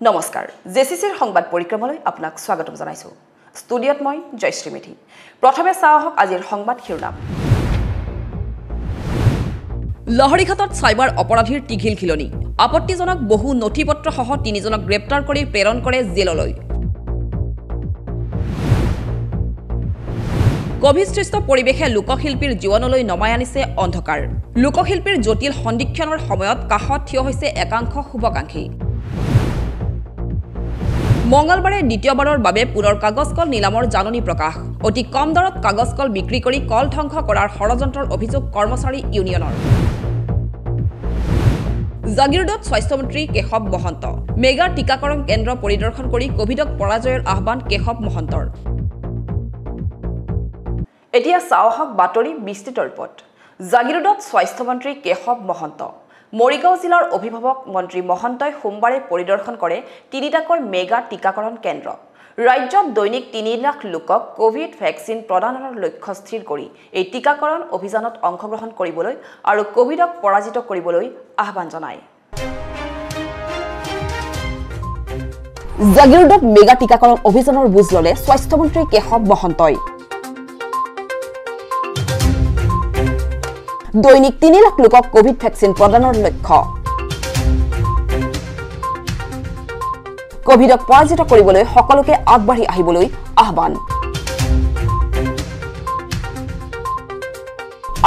নমস্কাৰ জেচিচিৰ সংবাদ পৰিক্ৰমালৈ আপোনাক স্বাগতম জনাইছো ষ্টুডিঅত মই জয়শ্ৰী মেধি প্ৰথমে চাওক আজিৰ সংবাদ শিৰোনাম লহৰিঘাটত সাইবাৰ অপৰাধীৰ টিঘিল খিলনি আপত্তিজনক বহু নথিপত্ৰ সহ তিনিজনক গ্ৰেপ্তাৰ কৰি প্ৰেৰণ কৰে জেললৈ কভিড-সৃষ্ট পৰিৱেশে লোকশিল্পীৰ জীৱনলৈ নমাই আনিছে অন্ধকাৰ লোকশিল্পীৰ জটিল সন্দিক্ষণৰ সময়ত কাষত থিয় হৈছে একাংশ শুভকাংক্ষী মঙ্গলবাৰে দ্বিতীয়বাৰৰ বাবে পুনৰ কাগজ কল নিলামৰ জাননী প্ৰকাশ অতি কম দৰত কাগজ কল বিক্ৰী কৰি কল ধ্বংস কৰাৰ ষড়যন্ত্ৰৰ অভিযোগ কৰ্মচাৰী ইউনিয়নৰ জাগিৰোডত স্বাস্থ্যমন্ত্ৰী কেশৱ মহন্ত মেগা টিকাকৰণ কেন্দ্ৰ পৰিদৰ্শন কৰি কোভিডক পৰাজয়ৰ আহ্বান কেশৱ মহন্তৰ এতিয়া চাওক বাতৰি বিস্তৃত ৰিপৰ্ট জাগিৰোডত স্বাস্থ্যমন্ত্ৰী কেশৱ মহন্ত মৰিগাঁও জিলাৰ অভিভাৱক মন্ত্ৰী মহন্তই সোমবাৰে পৰিদৰ্শন কৰে তিনিটাকৈ মেগা টিকাকৰণ কেন্দ্ৰ ৰাজ্যত দৈনিক 3 লাখ লোকক কোভিড ভেকচিন প্ৰদানৰ লক্ষ্য স্থিৰ কৰি এই টিকাকৰণ অভিযানত অংশগ্ৰহণ কৰিবলৈ আৰু কোভিডক পৰাজিত কৰিবলৈ আহ্বান জনায় জাগিৰোডত মেগা টিকাকৰণ অভিযানৰ বুজ ললে স্বাস্থ্যমন্ত্ৰী কেশৱ মহন্তই দৈনিক 3 লাখ লোকক কোভিড ভেকচিন প্ৰদানৰ লক্ষ্য কোভিডক পৰাজিত কৰিবলৈ সকলোকে আগবাঢ়ি আহিবলৈ আহ্বান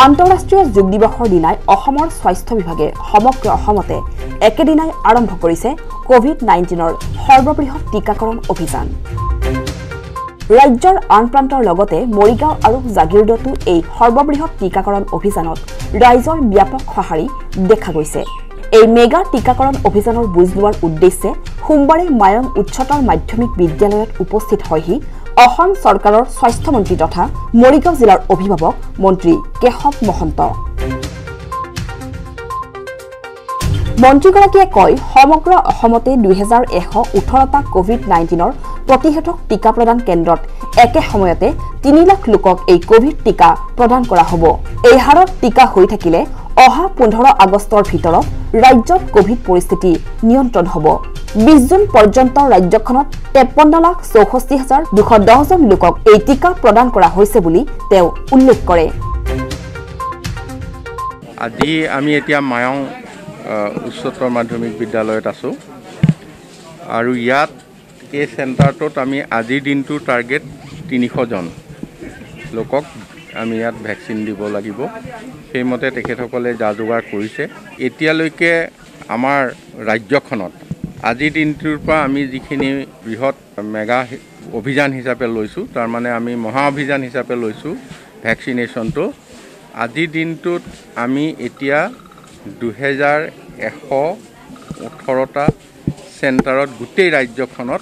আন্তঃৰাষ্ট্ৰীয় যোগ দিৱসৰ দিনাই অসমৰ স্বাস্থ্য বিভাগে সমগ্ৰ অসমতে একেদিনাই আৰম্ভ কৰিছে কোভিড-19ৰ সৰ্ববৃহৎ টিকাকৰণ অভিযান ৰাজ্যৰ আন প্ৰান্তৰ লগতে মৰিগাঁও আৰু জাগিৰোডতো এই সৰ্ববৃহৎ টিকাকৰণ অভিযানত ৰাইজৰ ব্যাপক সঁহাৰি দেখা গৈছে এই মেগা টিকাকৰণ অভিযানৰ বুজ লোৱাৰ উদ্দেশ্যে সোমবাৰে মায়ং উচ্চতৰ মাধ্যমিক বিদ্যালয়ত উপস্থিত হয়হি অসম চৰকাৰৰ স্বাস্থ্যমন্ত্ৰী তথা মৰিগাঁও জিলাৰ অভিভাৱক মন্ত্ৰী কেশৱ মহন্ত মন্ত্ৰীগৰাকীয়ে কয় সমগ্ৰ অসমতে 2118টা কোভিড-19ৰ প্ৰতিষেধক টিকা প্ৰদান কেন্দ্ৰত একে সময়তে 3 লাখ লোকক এই কোভিড টিকা প্ৰদান কৰা হ'ব এই হাৰত টিকা হৈ থাকিলে অহা 15 আগষ্টৰ ভিতৰত ৰাজ্যত কোভিড পৰিস্থিতি নিয়ন্ত্ৰণ হ'ব 20 জুন পৰ্যন্ত ৰাজ্যখনত 53,64,210 জন লোকক এই টিকা প্ৰদান কৰা হৈছে বুলি তেওঁ উল্লেখ কৰে আজি আমি এতিয়া মায়ং উচ্চতৰ মাধ্যমিক বিদ্যালয়ত আছো আৰু ইয়াত এই চেণ্টাৰটোত আমি আজিৰ দিনটোৰ টাৰ্গেট 300 জন লোকক আমি ইয়াত ভেকচিন দিব লাগিব সেইমতে তেখেতসকলে যা যোগাৰ কৰিছে এতিয়ালৈকে আমাৰ ৰাজ্যখনত আজিৰ দিনটোৰ পৰা আমি যিখিনি বৃহৎ মেগা অভিযান হিচাপে লৈছোঁ তাৰ মানে আমি মহা অভিযান হিচাপে লৈছোঁ ভেকচিনেশ্যনটো আজিৰ দিনটোত আমি এতিয়া 2118টা চেণ্টাৰত গোটেই ৰাজ্যখনত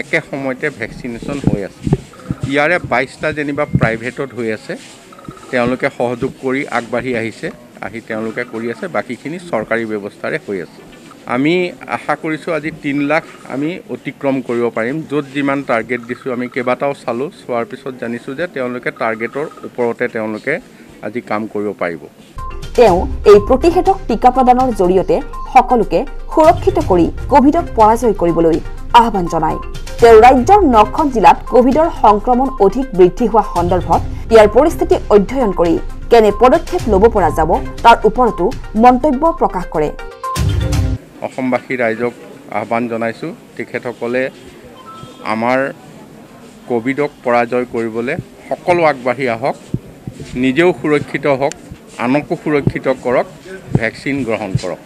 একে সময়তে ভেকচিনেশ্যন হৈ আছে ইয়াৰে 22টা যেনিবা প্ৰাইভেটত হৈ আছে তেওঁলোকে সহযোগ কৰি আগবাঢ়ি আহিছে তেওঁলোকে কৰি আছে বাকীখিনি চৰকাৰী ব্যৱস্থাৰে হৈ আছে আমি আশা কৰিছোঁ আজি 3 লাখ আমি অতিক্ৰম কৰিব পাৰিম য'ত যিমান টাৰ্গেট দিছোঁ আমি কেইবাটাও চালোঁ চোৱাৰ পিছত জানিছোঁ যে তেওঁলোকে টাৰ্গেটৰ ওপৰতে তেওঁলোকে আজি কাম কৰিব পাৰিব তেওঁ এই প্ৰতিষেধক টিকা প্ৰদানৰ জৰিয়তে সকলোকে সুৰক্ষিত কৰি কোভিডক পৰাজয় কৰিবলৈ আহ্বান জনায় তেওঁ ৰাজ্যৰ 9খন জিলাত কোভিডৰ সংক্ৰমণ অধিক বৃদ্ধি হোৱা সন্দৰ্ভত ইয়াৰ পৰিস্থিতি অধ্যয়ন কৰি কেনে পদক্ষেপ ল'ব পৰা যাব তাৰ ওপৰতো মন্তব্য প্ৰকাশ কৰে অসমবাসী ৰাইজক আহ্বান জনাইছোঁ তেখেতসকলে আমাৰ কোভিডক পৰাজয় কৰিবলৈ সকলো আগবাঢ়ি আহক নিজেও সুৰক্ষিত হওক আনকো সুৰক্ষিত কৰক ভেকচিন গ্ৰহণ কৰক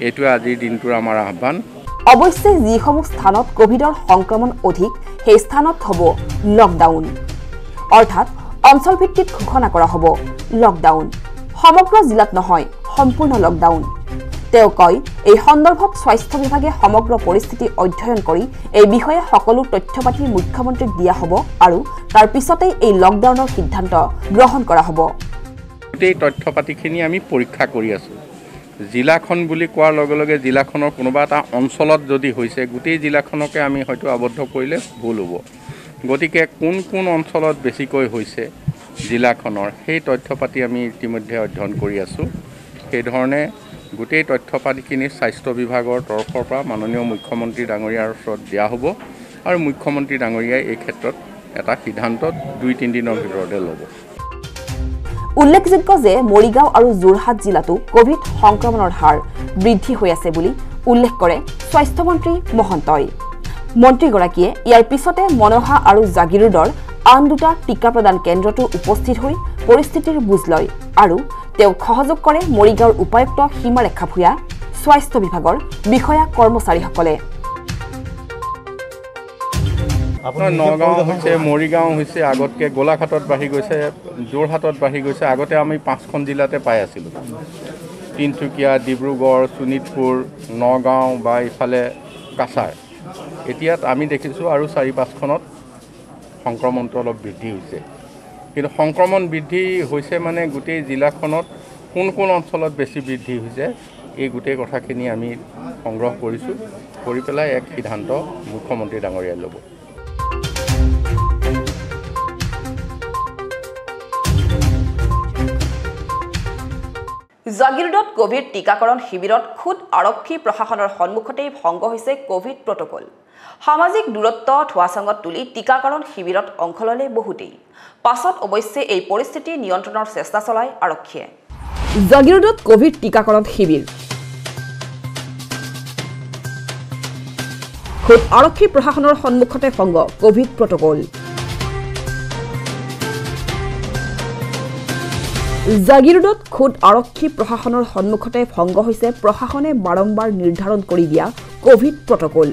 এইটোৱে আজিৰ দিনটোৰ আমাৰ আহ্বান অৱশ্যে যিসমূহ স্থানত কোভিডৰ সংক্ৰমণ অধিক সেই স্থানত হ'ব লকডাউন অৰ্থাৎ অঞ্চলভিত্তিক ঘোষণা কৰা হ'ব লকডাউন সমগ্ৰ জিলাত নহয় সম্পূৰ্ণ লকডাউন তেওঁ কয় এই সন্দৰ্ভত স্বাস্থ্য বিভাগে সমগ্ৰ পৰিস্থিতি অধ্যয়ন কৰি এই বিষয়ে সকলো তথ্যপাতি মুখ্যমন্ত্ৰীক দিয়া হ'ব আৰু তাৰ পিছতেই এই লকডাউনৰ সিদ্ধান্ত গ্ৰহণ কৰা হ'ব গোটেই তথ্যপাতিখিনি আমি পৰীক্ষা কৰি আছোঁ জিলাখন বুলি কোৱাৰ লগে লগে জিলাখনৰ কোনোবা এটা অঞ্চলত যদি হৈছে গোটেই জিলাখনকে আমি হয়তো আবদ্ধ কৰিলে ভুল হ'ব গতিকে কোন কোন অঞ্চলত বেছিকৈ হৈছে জিলাখনৰ সেই তথ্যপাতি আমি ইতিমধ্যে অধ্যয়ন কৰি আছোঁ সেই ধৰণে গোটেই তথ্য পাতিখিনি স্বাস্থ্য বিভাগৰ তৰফৰ পৰা মাননীয় মুখ্যমন্ত্ৰী ডাঙৰীয়াৰ ওচৰত দিয়া হ'ব আৰু মুখ্যমন্ত্ৰী ডাঙৰীয়াই এই ক্ষেত্ৰত এটা সিদ্ধান্ত 2-3 দিনৰ ভিতৰতে ল'ব। উল্লেখযোগ্য যে মৰিগাঁও আৰু যোৰহাট জিলাতো কোভিড সংক্ৰমণৰ হাৰ বৃদ্ধি হৈ আছে বুলি উল্লেখ কৰে স্বাস্থ্যমন্ত্ৰী মহন্তই। মন্ত্ৰীগৰাকীয়ে ইয়াৰ পিছতে মনহা আৰু জাগিৰোডৰ আন দুটা টিকা প্ৰদান কেন্দ্ৰতো উপস্থিত হৈ পৰিস্থিতিৰ বুজ লয় আৰু তেওঁক সহযোগ কৰে মৰিগাঁৱৰ উপায়ুক্ত সীমাৰেখা ভূঞা, স্বাস্থ্য বিভাগৰ বিষয়া কৰ্মচাৰীসকলে। নগাঁও হৈছে, মৰিগাঁও হৈছে, আগতকৈ গোলাঘাটত বাঢ়ি গৈছে, যোৰহাটত বাঢ়ি গৈছে। আগতে আমি 5খন জিলাতে পাই আছিলোঁ, তিনিচুকীয়া, ডিব্ৰুগড়, শোণিতপুৰ, নগাঁও বা ইফালে কাছাৰ। এতিয়াত আমি দেখিছোঁ আৰু 4-5খনত সংক্ৰমণটো অলপ বৃদ্ধি হৈছে। কিন্তু সংক্ৰমণ বৃদ্ধি হৈছে মানে গোটেই জিলাখনত কোন অঞ্চলত বেছি বৃদ্ধি হৈছে এই গোটেই কথাখিনি আমি সংগ্ৰহ কৰিছোঁ, কৰি পেলাই এক সিদ্ধান্ত মুখ্যমন্ত্ৰী ডাঙৰীয়াই ল'ব। জাগিৰোডত কোভিড টিকাকৰণ শিবিৰত খুদ আৰক্ষী প্ৰশাসনৰ সন্মুখতেই ভংগ হৈছে কোভিড প্ৰটকল। সামাজিক দূৰত্ব ধোৱাচাঙত তুলি টিকাকৰণ শিবিৰত অংশ ল'লে বহুতেই। পাছত অৱশ্যে এই পৰিস্থিতি নিয়ন্ত্ৰণৰ চেষ্টা চলায় আৰক্ষীয়ে। জাগিৰোডত কোভিড টিকাকৰণ শিবিৰ, খুদ আৰক্ষী প্ৰশাসনৰ সন্মুখতে ভংগ কোভিড প্ৰটকল। জাগিৰোডত খুদ আৰক্ষী প্ৰশাসনৰ সন্মুখতে ভংগ হৈছে প্ৰশাসনে বাৰম্বাৰ নিৰ্ধাৰণ কৰি দিয়া কোভিড প্ৰটকল।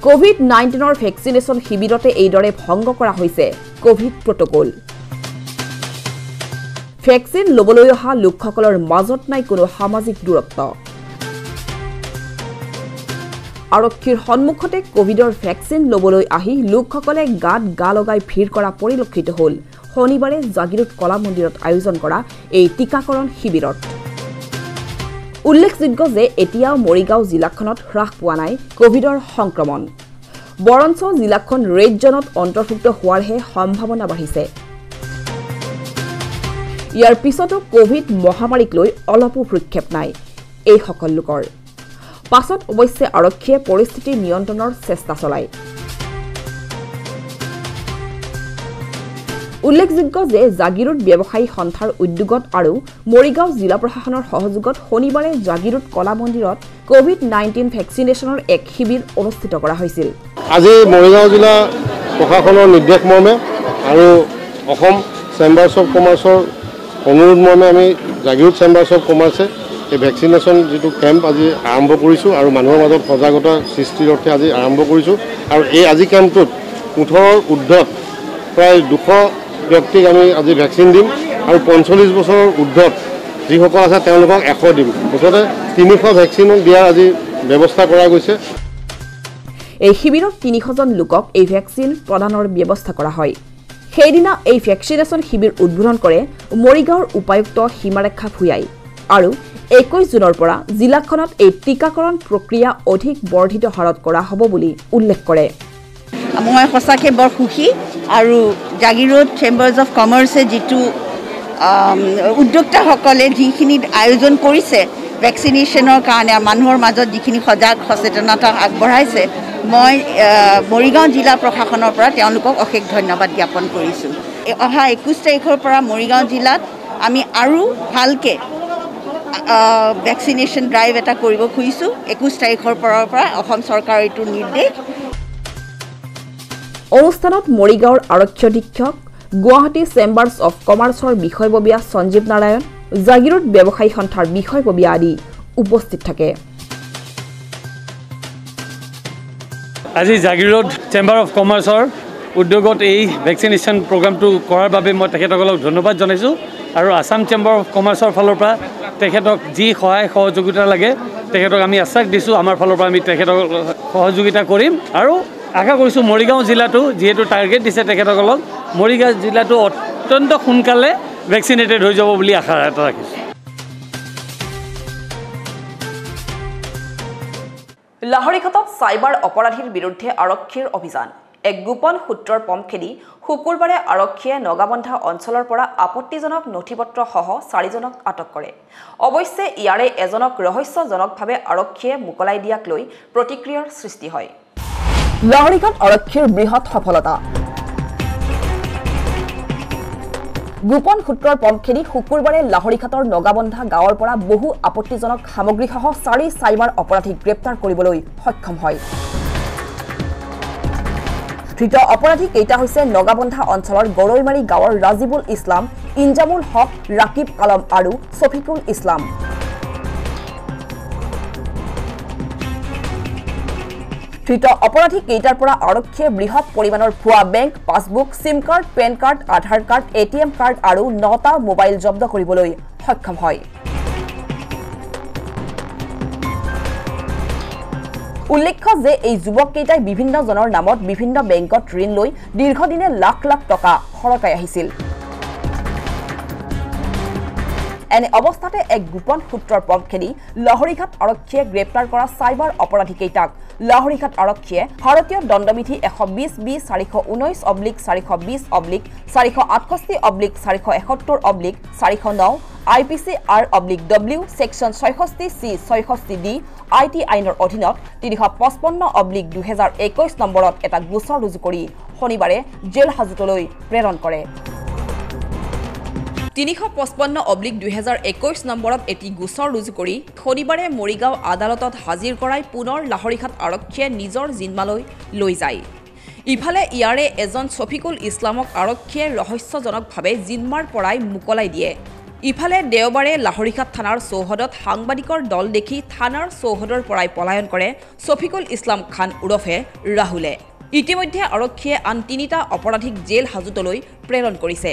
কোভিড-19ৰ ভেকচিনেশ্যন শিবিৰতে এইদৰে ভংগ কৰা হৈছে কোভিড প্ৰটকল। ভেকচিন ল'বলৈ অহা লোকসকলৰ মাজত নাই কোনো সামাজিক দূৰত্ব। আৰক্ষীৰ সন্মুখতে কোভিডৰ ভেকচিন ল'বলৈ আহি লোকসকলে গাত গা লগাই ভিৰ কৰা পৰিলক্ষিত হ'ল শনিবাৰে জাগিৰোড কলা মন্দিৰত আয়োজন কৰা এই টিকাকৰণ শিবিৰত। উল্লেখযোগ্য যে এতিয়াও মৰিগাঁও জিলাখনত হ্ৰাস পোৱা নাই কোভিডৰ সংক্ৰমণ, বৰঞ্চ জিলাখন ৰেড জোনত অন্তৰ্ভুক্ত হোৱাৰহে সম্ভাৱনা বাঢ়িছে। ইয়াৰ পিছতো কোভিড মহামাৰীক লৈ অলপো ভ্ৰক্ষেপ নাই এইসকল লোকৰ। পাছত অৱশ্যে আৰক্ষীয়ে পৰিস্থিতি নিয়ন্ত্ৰণৰ চেষ্টা চলায়। উল্লেখযোগ্য যে জাগিৰোড ব্যৱসায়ী সন্থাৰ উদ্যোগত আৰু মৰিগাঁও জিলা প্ৰশাসনৰ সহযোগত শনিবাৰে জাগিৰোড কলা মন্দিৰত কোভিড-19 ভেকচিনেশ্যনৰ এক শিবিৰ অনুষ্ঠিত কৰা হৈছিল। আজি মৰিগাঁও জিলা প্ৰশাসনৰ নিৰ্দেশ মৰ্মে আৰু অসম চেম্বাৰ্ছ অফ কমাৰ্চৰ অনুৰোধ মৰ্মে আমি জাগিৰোড চেম্বাৰ্ছ অফ কমাৰ্চে এই ভেকচিনেশ্যন যিটো কেম্প আজি আৰম্ভ কৰিছোঁ আৰু মানুহৰ মাজত সজাগতা সৃষ্টিৰ অৰ্থে আজি আৰম্ভ কৰিছোঁ। আৰু এই আজি কেম্পটোত 18ৰ ঊৰ্ধত প্ৰায় 200 ব্যক্তিক আমি আজি ভেকচিন দিম আৰু 45 বছৰৰ ঊৰ্ধত যিসকল আছে তেওঁলোকক 100 দিম। মুঠতে 300 ভেকচিন দিয়াৰ আজি ব্যৱস্থা কৰা গৈছে। এই শিবিৰত 300জন লোকক এই ভেকচিন প্ৰদানৰ ব্যৱস্থা কৰা হয়। সেইদিনা এই ভেকচিনেশ্যন শিবিৰ উদ্বোধন কৰে মৰিগাঁৱৰ উপায়ুক্ত সীমাৰেখা ভূঞাই আৰু 21 জুনৰ পৰা জিলাখনত এই টিকাকৰণ প্ৰক্ৰিয়া অধিক বৰ্ধিত হাৰত কৰা হ'ব বুলি উল্লেখ কৰে। মই সঁচাকৈ বৰ সুখী আৰু জাগিৰোড চেম্বাৰ্ছ অফ কমাৰ্চে যিটো উদ্যোক্তাসকলে যিখিনি আয়োজন কৰিছে ভেকচিনেশ্যনৰ কাৰণে মানুহৰ মাজত যিখিনি সচেতনতা আগবঢ়াইছে, মই মৰিগাঁও জিলা প্ৰশাসনৰ পৰা তেওঁলোকক অশেষ ধন্যবাদ জ্ঞাপন কৰিছোঁ। অহা 21 তাৰিখৰ পৰা মৰিগাঁও জিলাত আমি আৰু ভালকৈ ভেকচিনেশ্যন ড্ৰাইভ এটা কৰিব খুজিছোঁ। 21 তাৰিখৰ পৰা অসম চৰকাৰৰ এইটো নিৰ্দেশ। অনুষ্ঠানত মৰিগাঁৱৰ আৰক্ষী অধীক্ষক, গুৱাহাটী চেম্বাৰ্ছ অফ কমাৰ্চৰ বিষয়ববীয়া সঞ্জীৱ নাৰায়ণ, জাগিৰোড ব্যৱসায়ী সন্থাৰ বিষয়ববীয়া আদি উপস্থিত থাকে। আজি জাগিৰোড চেম্বাৰ অফ কমাৰ্চৰ উদ্যোগত এই ভেকচিনেশ্যন প্ৰগ্ৰামটো কৰাৰ বাবে মই তেখেতসকলক ধন্যবাদ জনাইছোঁ আৰু আছাম চেম্বাৰ অফ কমাৰ্চৰ ফালৰ পৰা তেখেতক যি সহায় সহযোগিতা লাগে তেখেতক আমি আশ্বাস দিছোঁ। আমাৰ ফালৰ পৰা আমি তেখেতক সহযোগিতা কৰিম আৰু আশা কৰিছোঁ মৰিগাঁও জিলাটো যিহেতু টাৰ্গেট দিছে তেখেতসকলক, মৰিগাঁও জিলাটো অত্যন্ত সোনকালে ভেকচিনেটেড হৈ যাব বুলি আশা এটা ৰাখিছোঁ। লাহৰীঘাটত চাইবাৰ অপৰাধীৰ বিৰুদ্ধে আৰক্ষীৰ অভিযান। এক গোপন সূত্ৰৰ পম খেদি শুকুৰবাৰে আৰক্ষীয়ে নগাবন্ধা অঞ্চলৰ পৰা আপত্তিজনক নথিপত্ৰসহ 4জনক আটক কৰে। অৱশ্যে ইয়াৰে এজনক ৰহস্যজনকভাৱে আৰক্ষীয়ে মুকলাই দিয়াক লৈ প্ৰতিক্ৰিয়াৰ সৃষ্টি হয়। লাহৰিঘাট আৰক্ষীৰ বৃহৎ সফলতা। গোপন সূত্ৰৰ পম খেদি শুকুৰবাৰে লাহৰিঘাটৰ নগাবন্ধা গাঁৱৰ পৰা বহু আপত্তিজনক সামগ্ৰীসহ 4 চাইবাৰ অপৰাধীক গ্ৰেপ্তাৰ কৰিবলৈ সক্ষম হয়। ধৃত অপৰাধী কেইটা হৈছে নগাবন্ধা অঞ্চলৰ গৰৈমাৰী গাঁৱৰ ৰাজিবুল ইছলাম, ইনজামুল হক, ৰাকিব আলম আৰু ছফিকুল ইছলাম। ধৃত অপৰাধী কেইটাৰ পৰা আৰক্ষীয়ে বৃহৎ পৰিমাণৰ ভুৱা বেংক পাছবুক, সিম কাৰ্ড, পেন কাৰ্ড, আধাৰ কাৰ্ড, ATM কাৰ্ড আৰু 9টা মোবাইল জব্দ কৰিবলৈ সক্ষম হয়। উল্লেখ্য যে এই যুৱককেইটাই বিভিন্নজনৰ নামত বিভিন্ন বেংকত ঋণ লৈ দীৰ্ঘদিনে লাখ লাখ টকা সৰকাই আহিছিল। এনে অৱস্থাতে এক গোপন সূত্ৰৰ পম খেদি লাহৰিঘাট আৰক্ষীয়ে গ্ৰেপ্তাৰ কৰা চাইবাৰ অপৰাধীকেইটাক লাহৰিঘাট আৰক্ষীয়ে ভাৰতীয় দণ্ডবিধি 120B/19/468/471/471/409 IPC-R/W section 66C 66D IT আইনৰ অধীনত 355/2021 নম্বৰত এটা গোচৰ ৰুজু কৰি শনিবাৰে জেল হাজতলৈ প্ৰেৰণ কৰে। 355/2021 নম্বৰত এটি গোচৰ ৰুজু কৰি শনিবাৰে মৰিগাঁও আদালতত হাজিৰ কৰাই পুনৰ লাহৰিঘাট আৰক্ষীয়ে নিজৰ জিম্মালৈ লৈ যায়। ইফালে ইয়াৰে এজন ছফিকুল ইছলামক আৰক্ষীয়ে ৰহস্যজনকভাৱে জিম্মাৰ পৰাই মুকলাই দিয়ে। ইফালে দেওবাৰে লাহৰিঘাট থানাৰ চৌহদত সাংবাদিকৰ দল দেখি থানাৰ চৌহদৰ পৰাই পলায়ন কৰে ছফিকুল ইছলাম খান ওৰফে ৰাহুলে। ইতিমধ্যে আৰক্ষীয়ে আন 3টা অপৰাধীক জেল হাজতলৈ প্ৰেৰণ কৰিছে।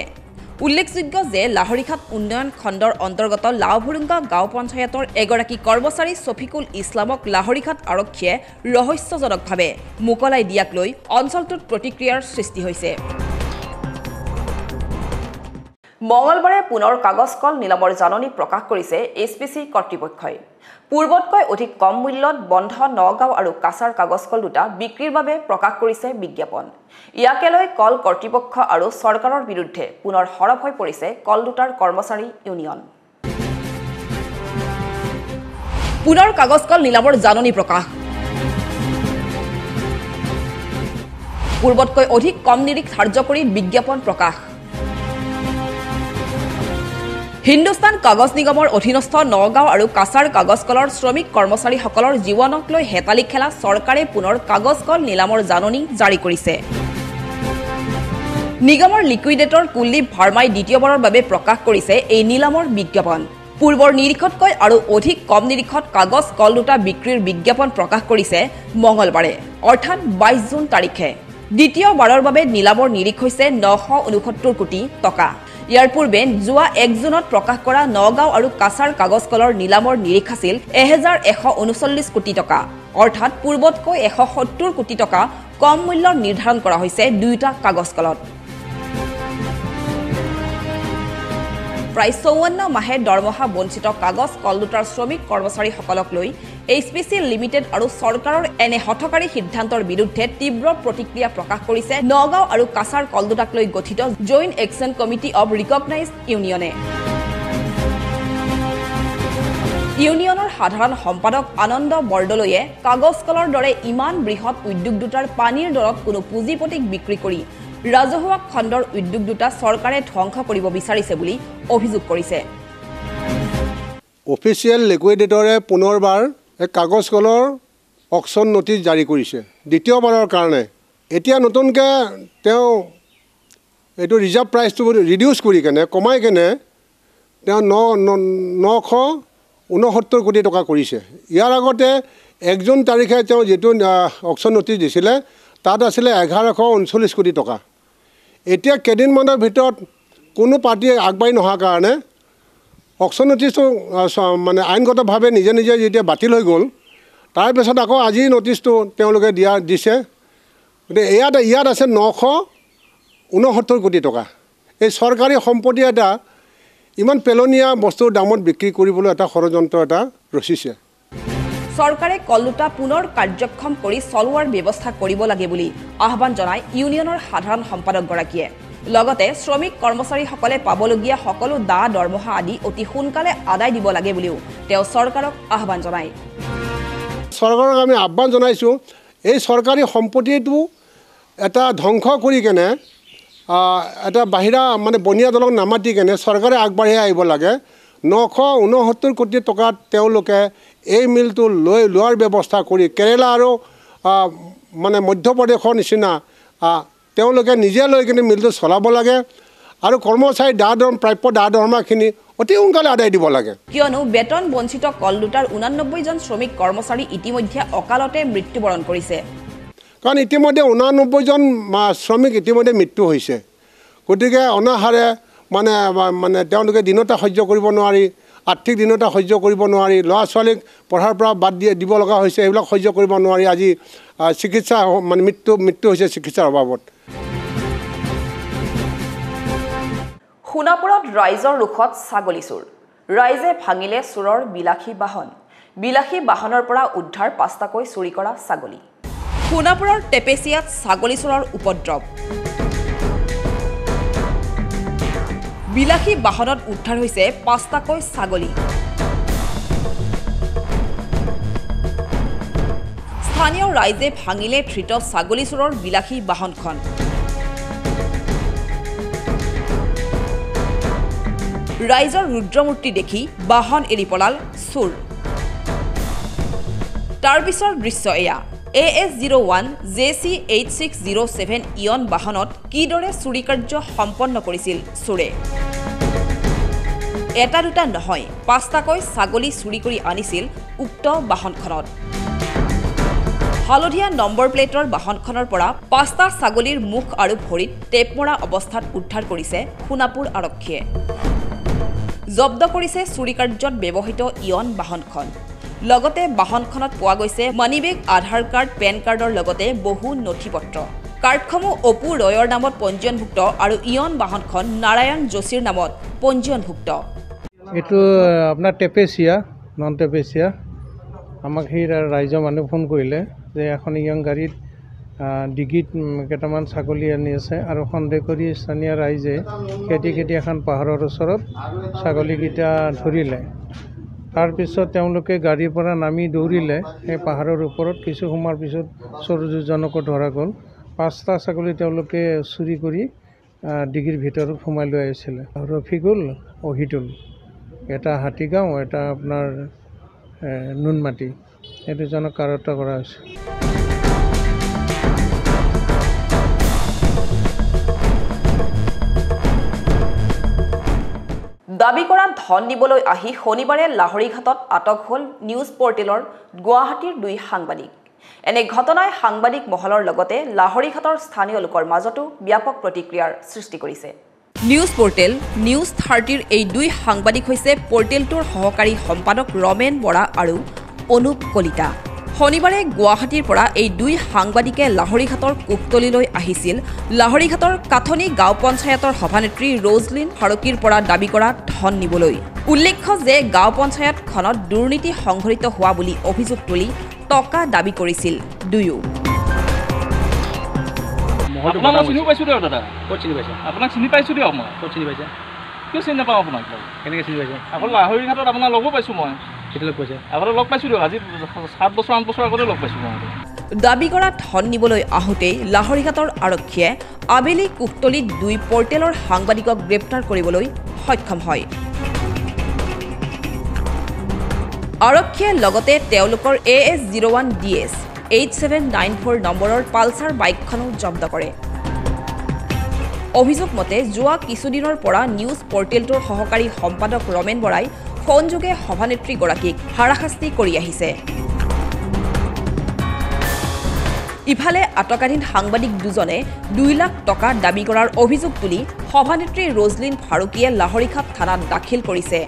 উল্লেখযোগ্য যে লাহৰিঘাট উন্নয়ন খণ্ডৰ অন্তৰ্গত লাওভুৰুঙ্গা গাঁও পঞ্চায়তৰ এগৰাকী কৰ্মচাৰী ছফিকুল ইছলামক লাহৰিঘাট আৰক্ষীয়ে ৰহস্যজনকভাৱে মুকলাই দিয়াক লৈ অঞ্চলটোত প্ৰতিক্ৰিয়াৰ সৃষ্টি হৈছে। মঙলবাৰে পুনৰ কাগজ কল নিলামৰ জাননী প্ৰকাশ কৰিছে SPC কৰ্তৃপক্ষই। পূৰ্বতকৈ অধিক কম মূল্যত বন্ধ নগাঁও আৰু কাছাৰ কাগজ কল দুটা বিক্ৰীৰ বাবে প্ৰকাশ কৰিছে বিজ্ঞাপন। ইয়াকে লৈ কল কৰ্তৃপক্ষ আৰু চৰকাৰৰ বিৰুদ্ধে পুনৰ সৰব হৈ পৰিছে কল দুটাৰ কৰ্মচাৰী ইউনিয়ন। পুনৰ কাগজ কল নিলামৰ জাননী প্ৰকাশ। পূৰ্বতকৈ অধিক কম নিৰিখ ধাৰ্য কৰি বিজ্ঞাপন প্ৰকাশ। হিন্দুস্তান কাগজ নিগমৰ অধীনস্থ নগাঁও আৰু কাছাৰ কাগজ কলৰ শ্ৰমিক কৰ্মচাৰীসকলৰ জীৱনক লৈ হেতালি খেলা চৰকাৰে পুনৰ কাগজ কল নিলামৰ জাননী জাৰি কৰিছে। নিগমৰ লিকুইডেটৰ কুলদীপ ভাৰ্মাই দ্বিতীয়বাৰৰ বাবে প্ৰকাশ কৰিছে এই নিলামৰ বিজ্ঞাপন। পূৰ্বৰ নিৰিখতকৈ আৰু অধিক কম নিৰিখত কাগজ কল দুটা বিক্ৰীৰ বিজ্ঞাপন প্ৰকাশ কৰিছে মঙলবাৰে অৰ্থাৎ 22 জুন তাৰিখে। দ্বিতীয়বাৰৰ বাবে নিলামৰ নিৰিখ হৈছে 969 কোটি টকা। ইয়াৰ পূৰ্বে যোৱা 1 জুনত প্ৰকাশ কৰা নগাঁও আৰু কাছাৰ কাগজ কলৰ নিলামৰ নিৰিখ আছিল 1139 কোটি টকা। অৰ্থাৎ পূৰ্বতকৈ 170 কোটি টকা কম মূল্য নিৰ্ধাৰণ কৰা হৈছে দুয়োটা কাগজ কলত। প্ৰায় 54 মাহে দৰমহা বঞ্চিত কাগজ কল দুটাৰ শ্ৰমিক কৰ্মচাৰীসকলক লৈ SPC লিমিটেড আৰু চৰকাৰৰ এনে হঠকাৰী সিদ্ধান্তৰ বিৰুদ্ধে তীব্ৰ প্ৰতিক্ৰিয়া প্ৰকাশ কৰিছে নগাঁও আৰু কাছাৰ কল দুটাক লৈ গঠিত joint action committee of recognised ইউনিয়নে। ইউনিয়নৰ সাধাৰণ সম্পাদক আনন্দ বৰদলৈয়ে কাগজ কলৰ দৰে ইমান বৃহৎ উদ্যোগ দুটাৰ পানীৰ দৰত কোনো পুঁজিপতিক বিক্ৰী কৰি ৰাজহুৱা খণ্ডৰ উদ্যোগ দুটা চৰকাৰে ধ্বংস কৰিব বিচাৰিছে বুলি অভিযোগ কৰিছে। অফিচিয়েল লিকুইডেটৰে পুনৰবাৰ এক কাগজ কলৰ অকশ্যন নটিচ জাৰি কৰিছে দ্বিতীয়বাৰৰ কাৰণে। এতিয়া নতুনকৈ তেওঁ এইটো ৰিজাৰ্ভ প্ৰাইচটো ৰিডিউচ কৰি কেনে কমাই কেনে তেওঁ 969 কোটি টকা কৰিছে। ইয়াৰ আগতে 1 জুন তাৰিখে তেওঁ যিটো অকশ্যন নটিচ দিছিলে তাত আছিলে 1139 কোটি টকা। এতিয়া কেইদিনমানৰ ভিতৰত কোনো পাৰ্টীয়ে আগবাঢ়ি নহাৰ কাৰণে অকশ্যন নটিচটো মানে আইনগতভাৱে নিজে নিজে যেতিয়া বাতিল হৈ গ'ল তাৰপিছত আকৌ আজি নটিচটো তেওঁলোকে দিছে। গতিকে ইয়াত আছে 969 কোটি টকা। এই চৰকাৰী সম্পত্তি এটা ইমান পেলনীয়া বস্তুৰ দামত বিক্ৰী কৰিবলৈ এটা ষড়যন্ত্ৰ এটা ৰচিছে। চৰকাৰে কললুটা পুনৰ কাৰ্যক্ষম কৰি চলোৱাৰ ব্যৱস্থা কৰিব লাগে বুলি আহ্বান জনায় ইউনিয়নৰ সাধাৰণ সম্পাদকগৰাকীয়ে। লগতে শ্ৰমিক কৰ্মচাৰীসকলে পাবলগীয়া সকলো দৰমহা আদি অতি সোনকালে আদায় দিব লাগে বুলিও তেওঁ চৰকাৰক আহ্বান জনায়। চৰকাৰক আমি আহ্বান জনাইছোঁ, এই চৰকাৰী সম্পত্তিটো এটা ধ্বংস কৰি কেনে এটা বাহিৰা মানে বনিয়া দলক নামাতি কেনে চৰকাৰে আগবাঢ়ি আহিব লাগে। 969 কোটি টকাত তেওঁলোকে এই মিলটো লোৱাৰ ব্যৱস্থা কৰি কেৰেলা আৰু মানে মধ্যপ্ৰদেশৰ নিচিনা তেওঁলোকে নিজে লৈ কিনে মিলটো চলাব লাগে আৰু কৰ্মচাৰী প্ৰাপ্য দৰমহাখিনি অতি সোনকালে আদায় দিব লাগে। কিয়নো বেতন বঞ্চিত কললুটাৰ 89 জন শ্ৰমিক কৰ্মচাৰী ইতিমধ্যে অকালতে মৃত্যুবৰণ কৰিছে। কাৰণ ইতিমধ্যে 89 জন শ্ৰমিক ইতিমধ্যে মৃত্যু হৈছে। গতিকে অনাহাৰে মানে তেওঁলোকে দিনতে সহ্য কৰিব নোৱাৰি, আৰ্থিক দিনতে সহ্য কৰিব নোৱাৰি, ল'ৰা ছোৱালীক পঢ়াৰ পৰা বাদ দিব লগা হৈছে, এইবিলাক সহ্য কৰিব নোৱাৰি আজি চিকিৎসা মানে মৃত্যু হৈছে চিকিৎসাৰ অভাৱত। সোণাপুৰত ৰাইজৰ ৰোষত ছাগলী চোৰ। ৰাইজে ভাঙিলে চোৰৰ বিলাসী বাহনৰ পৰা উদ্ধাৰ 5টাকৈ চুৰি কৰা ছাগলী। সোণাপুৰৰ টেপেচিয়াত ছাগলী চোৰৰ উপদ্ৰৱ। বিলাসী বাহনত উদ্ধাৰ হৈছে 5টাকৈ ছাগলী। স্থানীয় ৰাইজে ভাঙিলে ধৃত ছাগলী চোৰৰ বিলাসী বাহনখন। ৰাইজৰ ৰুদ্ৰমূৰ্তি দেখি বাহন এৰি পলাল চোৰ। তাৰ পিছৰ দৃশ্য এয়া। AS01 JC8607 ইয়ন বাহনত কিদৰে চুৰি কাৰ্য সম্পন্ন কৰিছিল চোৰে। এটা দুটা নহয়, 5টাকৈ ছাগলী চুৰি কৰি আনিছিল উক্ত বাহনখনত। হালধীয়া নম্বৰ প্লেটৰ বাহনখনৰ পৰা 5টা ছাগলীৰ মুখ আৰু ভৰিত টেপ মৰা অৱস্থাত উদ্ধাৰ কৰিছে সোণাপুৰ আৰক্ষীয়ে। জব্দ কৰিছে চুৰি কাৰ্যত ব্যৱহৃত ইয়ন বাহনখন। লগতে বাহনখনত পোৱা গৈছে মানিবেগ, আধাৰ কাৰ্ড, পেন কাৰ্ডৰ লগতে বহু নথিপত্ৰ। কাৰ্ডসমূহ অপু ৰয়ৰ নামত পঞ্জীয়নভুক্ত আৰু ইয়ন বাহনখন নাৰায়ণ যোশীৰ নামত পঞ্জীয়নভুক্ত। এইটো আপোনাৰ টেপেচিয়া, নন টেপেচিয়া। আমাক সেই ৰাইজৰ মানুহ ফোন কৰিলে যে এখন ইয়ং গাড়ীত ডিগিত কেইটামান ছাগলী আনি আছে আৰু সন্দেহ কৰি স্থানীয় ৰাইজে কেটি এখন পাহাৰৰ ওচৰত ছাগলীকেইটা ধৰিলে। তাৰপিছত তেওঁলোকে গাড়ীৰ পৰা নামি দৌৰিলে সেই পাহাৰৰ ওপৰত। কিছু সময়ৰ পিছত চোৰ দুজনকো ধৰা গ'ল। 5টা ছাগলী তেওঁলোকে চুৰি কৰি ডিগিৰ ভিতৰত সোমাই লৈ আহিছিলে। ৰফিকুল, অহিতুল, এটা হাতীগাঁও, এটা আপোনাৰ নুনমাটি, এই দুজনক কাৰত্ব কৰা হৈছে। দাবী কৰা ধন দিবলৈ আহি শনিবাৰে লাহৰীঘাটত আটক হ'ল নিউজ পৰ্টেলৰ গুৱাহাটীৰ 2 সাংবাদিক। এনে ঘটনাই সাংবাদিক মহলৰ লগতে লাহৰীঘাটৰ স্থানীয় লোকৰ মাজতো ব্যাপক প্ৰতিক্ৰিয়াৰ সৃষ্টি কৰিছে। নিউজ পৰ্টেল নিউজ 30ৰ এই 2 সাংবাদিক হৈছে পৰ্টেলটোৰ সহকাৰী সম্পাদক ৰমেন বৰা আৰু অনুপ কলিতা। শনিবাৰে গুৱাহাটীৰ পৰা এই 2 সাংবাদিকে লাহৰীঘাটৰ কুকতলিলৈ আহিছিল লাহৰীঘাটৰ কাথনি গাঁও পঞ্চায়তৰ সভানেত্ৰী ৰজলিন ফাৰুকীৰ পৰা দাবী কৰা ধন নিবলৈ। উল্লেখ্য যে গাঁও পঞ্চায়তখনত দুৰ্নীতি সংঘটিত হোৱা বুলি অভিযোগ তুলি টকা দাবী কৰিছিল দুয়ো। আপোনাক চিনি পাইছোঁ দিয়ক দাদা। ক'ত চিনি পাইছে? আপোনাক চিনি পাইছোঁ দিয়ক মই। ক'ত চিনি পাইছে? কিয় চিনি নাপাওঁ আপোনাক? কেনেকৈ চিনি পাইছে? আকৌ লাহৰীঘাটত আপোনাৰ লগো পাইছোঁ মই। কেতিয়া লগ পাইছে? আগতে লগ পাইছোঁ দিয়ক, আজি 7 বছৰ 8 বছৰ আগতে লগ পাইছোঁ মই। দাবী কৰা ধন নিবলৈ আহোঁতেই লাহৰীঘাটৰ আৰক্ষীয়ে আবেলি কুকতলিত 2 পৰ্টেলৰ সাংবাদিকক গ্ৰেপ্তাৰ কৰিবলৈ সক্ষম হয়। আৰক্ষীয়ে লগতে তেওঁলোকৰ AS01 DS 8794 নম্বৰৰ পালচাৰ বাইকখনো জব্দ কৰে। অভিযোগ মতে যোৱা কিছুদিনৰ পৰা নিউজ পৰ্টেলটোৰ সহকাৰী সম্পাদক ৰমেন বৰাই ফোনযোগে সভানেত্ৰীগৰাকীক হাৰাশাস্তি কৰি আহিছে। ইফালে আটকাধীন সাংবাদিক দুজনে 2 লাখ টকা দাবী কৰাৰ অভিযোগ তুলি সভানেত্ৰী ৰজলিন ফাৰুকীয়ে লাহৰীঘাট থানাত দাখিল কৰিছে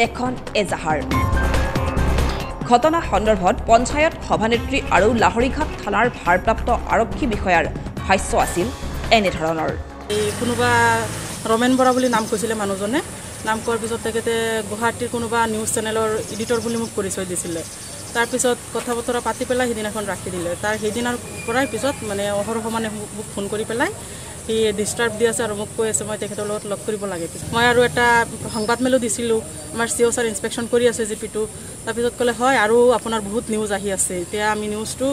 এখন এজাহাৰ। ঘটনা সন্দৰ্ভত পঞ্চায়ত সভানেত্ৰী আৰু লাহৰীঘাট থানাৰ ভাৰপ্ৰাপ্ত আৰক্ষী বিষয়াৰ ভাষ্য আছিল এনেধৰণৰ। কোনোবা ৰমেন বৰা বুলি নাম কৈছিলে মানুহজনে। নাম কোৱাৰ পিছত তেখেতে গুৱাহাটীৰ কোনোবা নিউজ চেনেলৰ এডিটৰ বুলি মোক পৰিচয় দিছিলে। তাৰপিছত কথা বতৰা পাতি পেলাই সেইদিনাখন ৰাখি দিলে তাৰ সেইদিনাৰ পৰাই পিছত মানে অহৰহ মানে মোক ফোন কৰি পেলাই সি ডিষ্টাৰ্ব দি আছে আৰু মোক কৈ আছে মই তেখেতৰ লগত লগ কৰিব লাগে মই আৰু এটা সংবাদ মেলো দিছিলোঁ আমাৰ CEO ছাৰ ইনস্পেকশ্যন কৰি আছে জিপিটো তাৰপিছত ক'লে হয় আৰু আপোনাৰ বহুত নিউজ আহি আছে এতিয়া আমি নিউজটো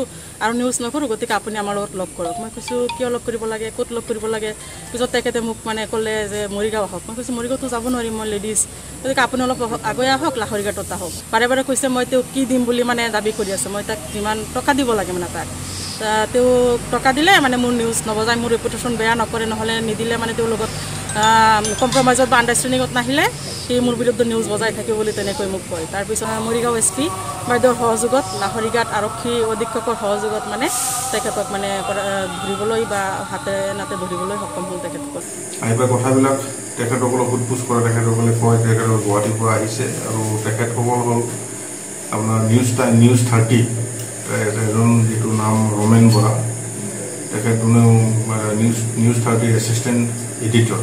আৰু নিউজ নকৰোঁ গতিকে আপুনি আমাৰ লগত লগ কৰক মই কৈছোঁ কিয় লগ কৰিব লাগে ক'ত লগ কৰিব লাগে পিছত তেখেতে মোক মানে ক'লে যে মৰিগাঁও আহক মই কৈছোঁ মৰিগাঁওতো যাব নোৱাৰিম মই লেডিজ গতিকে আপুনি অলপ আগুৱাই আহক লাহৰীঘাটত আহক বাৰে বাৰে কৈছে মই তেওঁক কি দিম বুলি মানে দাবী কৰি আছে মই তাক যিমান টকা দিব লাগে মানে তাক তেওঁ টকা দিলে মানে মোৰ নিউজ নবজায় মোৰ ৰেপুটেশ্যন বেয়া নকৰে নহ'লে নিদিলে মানে তেওঁৰ লগত কম্প্ৰমাইজত বা আণ্ডাৰষ্টেণ্ডিঙত নাহিলে সি মোৰ বিৰুদ্ধে নিউজ বজাই থাকিব বুলি তেনেকৈ মোক কয় তাৰপিছত মৰিগাঁও SP বাইদেউৰ সহযোগত লাহৰীঘাট আৰক্ষী অধীক্ষকৰ সহযোগত মানে তেখেতক মানে ধৰিবলৈ বা হাতে নাতে ধৰিবলৈ সক্ষম হ'ল তেখেতসকল আহিবা কথাবিলাক তেখেতসকলক সোধপোছ কৰে তেখেতসকলে কয় তেখেতসকল গুৱাহাটীৰ পৰা আহিছে আৰু তেখেতসকল হ'ল আপোনাৰ নিউজ 30 এজন যিটো নাম ৰমেন বৰা তেখেতজনেও নিউজ 30 এছিষ্টেণ্ট এডিটৰ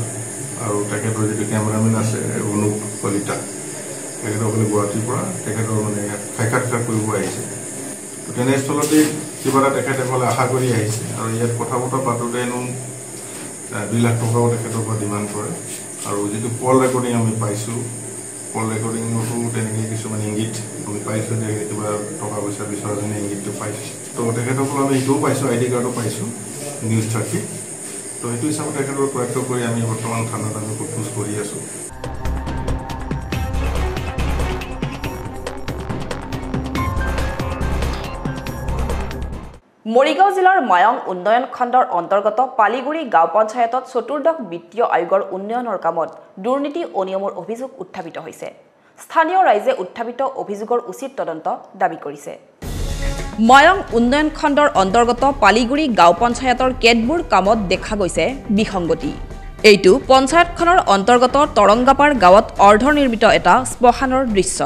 আৰু তেখেতৰ যিটো কেমেৰামেন আছে অনুপ কলিতা তেখেতসকলে গুৱাহাটীৰ পৰা তেখেতৰ মানে সাক্ষাৎকাৰ কৰিব আহিছে তো তেনেস্থলতে কিবা এটা তেখেতসকলে আশা কৰি আহিছে আৰু ইয়াত কথা বতৰা পাতোঁতে হেনো 2 লাখ টকাও তেখেতৰ পৰা ডিমাণ্ড কৰে আৰু যিটো কল ৰেকৰ্ডিং আমি পাইছোঁ কল ৰেকৰ্ডিঙতো তেনেকৈ কিছুমান ইংগিত আমি পাইছোঁ যে কিবা টকা পইচা বিচৰা যেনে ইংগিতটো পাইছোঁ তো তেখেতসকল আমি এইটোও পাইছোঁ ID কাৰ্ডো পাইছোঁ নিউজ 30 তো সেইটো হিচাপত তেখেতৰ প্ৰত্যক্ষ কৰি আমি বৰ্তমান থানাত আমি সোধপোছ কৰি আছোঁ মৰিগাঁও জিলাৰ মায়ং উন্নয়ন খণ্ডৰ অন্তৰ্গত পালিগুৰি গাঁও পঞ্চায়তত চতুৰ্দশ বিত্তীয় আয়োগৰ উন্নয়নৰ কামত দুৰ্নীতি অনিয়মৰ অভিযোগ উত্থাপিত হৈছে স্থানীয় ৰাইজে উত্থাপিত অভিযোগৰ উচিত তদন্ত দাবী কৰিছে মায়ং উন্নয়ন খণ্ডৰ অন্তৰ্গত পালিগুৰি গাঁও পঞ্চায়তৰ কেতবোৰ কামত দেখা গৈছে বিসংগতি এইটো পঞ্চায়তখনৰ অন্তৰ্গত তৰংগাপাৰ গাঁৱত অৰ্ধনিৰ্মিত এটা শ্মশানৰ দৃশ্য